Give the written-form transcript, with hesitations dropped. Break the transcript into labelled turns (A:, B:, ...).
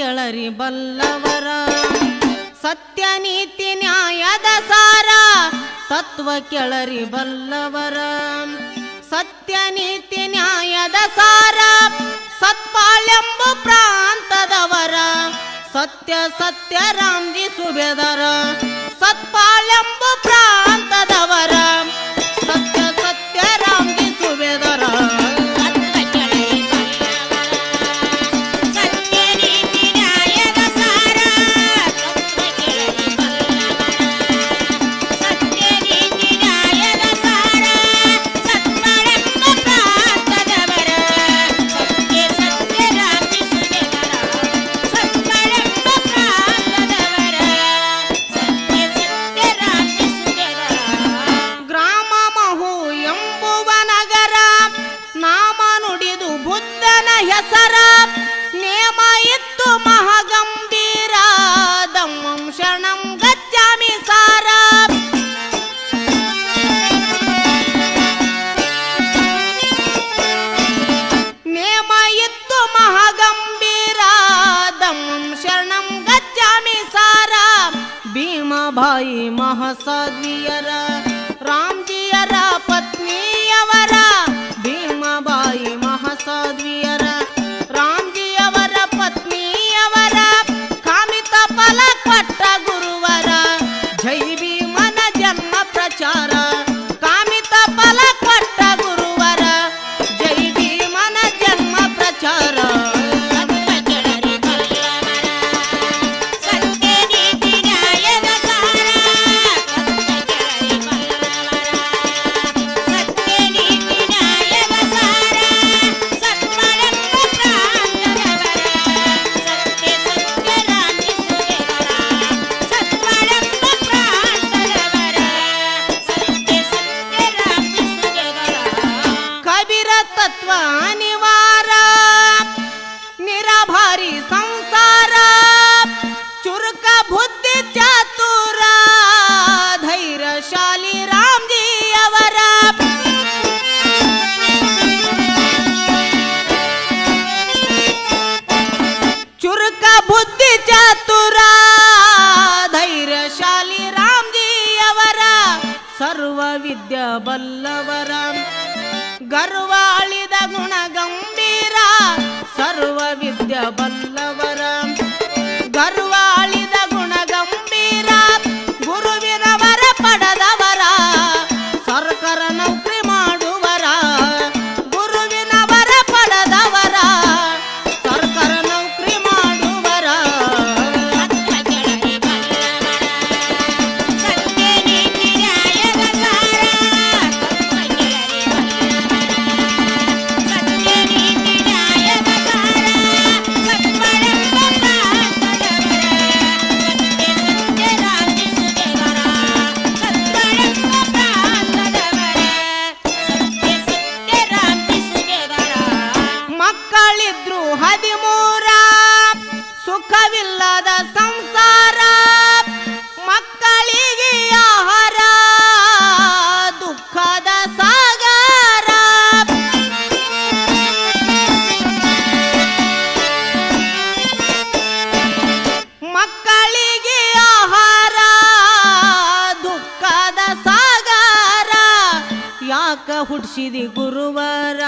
A: ಕೆಳರಿ ಬಲ್ಲವರ ಸತ್ಯ ನೀತಿ ನ್ಯಾಯದ ಸಾರ ತತ್ವ ಕೆಳರಿ ಬಲ್ಲವರ ಸತ್ಯ ನೀತಿ ನ್ಯಾಯದ ಸಾರ ಸತ್ಪಾಳೆಂಬ ಪ್ರಾಂತದವರ ಸತ್ಯ ಸತ್ಯ ರಾಮ್ಜಿ ಸುಬೇದರ ಸತ್ಪಾಳೆಂಬ ಪ್ರಾಂತದವರ ಸತ್ಯ ಸತ್ಯ ರಾಮ್ಜಿ ಸುಬೇದರ ಹೆಸರ ನೇಮ ಇತ್ತು ಮಹಾಗಂಭೀರ ದಮ್ಮಂ ಶರಣಂ ಗಚ್ಚಾಮಿ ಸಾರ ನೇಮ ಇತ್ತು ಮಹಾಗಂಭೀರ ದಮ್ಮಂ ಶರಣಂ ಗಚ್ಚಾಮಿ ಸಾರ ಭೀಮಭಾಯಿ ಮಹಾಸಾಧ್ವಿಯರ ರಾಮ್ಜಿಯರ ಪತ್ನಿಯವರ ಭೀಮಭಾಯಿ ಮಹಾಸಾಧ್ವಿಯರ ರಾಮ್ಜಿಯವರ ಪತ್ನಿಯವರ ಕಾಮಿತ ಫಲ ಕೊಟ್ಟ ಗುರುವರ ಜೈ ಭೀಮನ ಜನ್ಮ ಪ್ರಚಾರ ಕಾಮಿತ ಫಲ ಕೊಟ್ಟ ಗುರುವರ ಜೈ ಭೀಮನ ಜನ್ಮ ಪ್ರಚಾರ ತತ್ವ ಅನಿವಾರ ನಿರಾಭಾರಿ ಸಂಸಾರ ಚುರುಕ ಬುದ್ಧಿ ಚಾತುರ ಧೈರ್ಯಶಾಲಿ ರಾಮ್ಜಿಯವರ ಚುರುಕ ಬುದ್ಧಿ ಚಾತುರ ಧೈರ್ಯಶಾಲಿ ರಾಮ್ಜಿಯವರ ಸರ್ವ ವಿದ್ಯಾ ಬಲ್ಲವರ ಗರ್ವ ಅಳಿದ ಗುಣ ಗಂಭೀರ ಸರ್ವ ವಿದ್ಯಾ ಬಲ್ಲವರ ಗರ್ವ ಅಳಿದ ಗುಣ ಗಂಭೀರ ಗುರುವಿನವರ ಪಡೆದವರ ಸರ್ಕಾರ ನೌಕರಿ ಮಾಡುವರ ಗುರುವಿನವರ ಪಡೆದವರ ಸರ್ಕಾರ ನೌಕರಿ ಮಾಡುವರ ಮಕ್ಕಳಿದ್ರು 13 ಸುಖವಿಲ್ಲದ ಸಂಸಾರ ಮಕ್ಕಳಿಗೆ ಆಹಾರ ದುಃಖದ ಸಾಗರ ಮಕ್ಕಳಿಗೆ ಆಹಾರ ದುಃಖದ ಸಾಗರ ಯಾಕ ಹುಡ್ಸಿದಿ ಗುರುವರ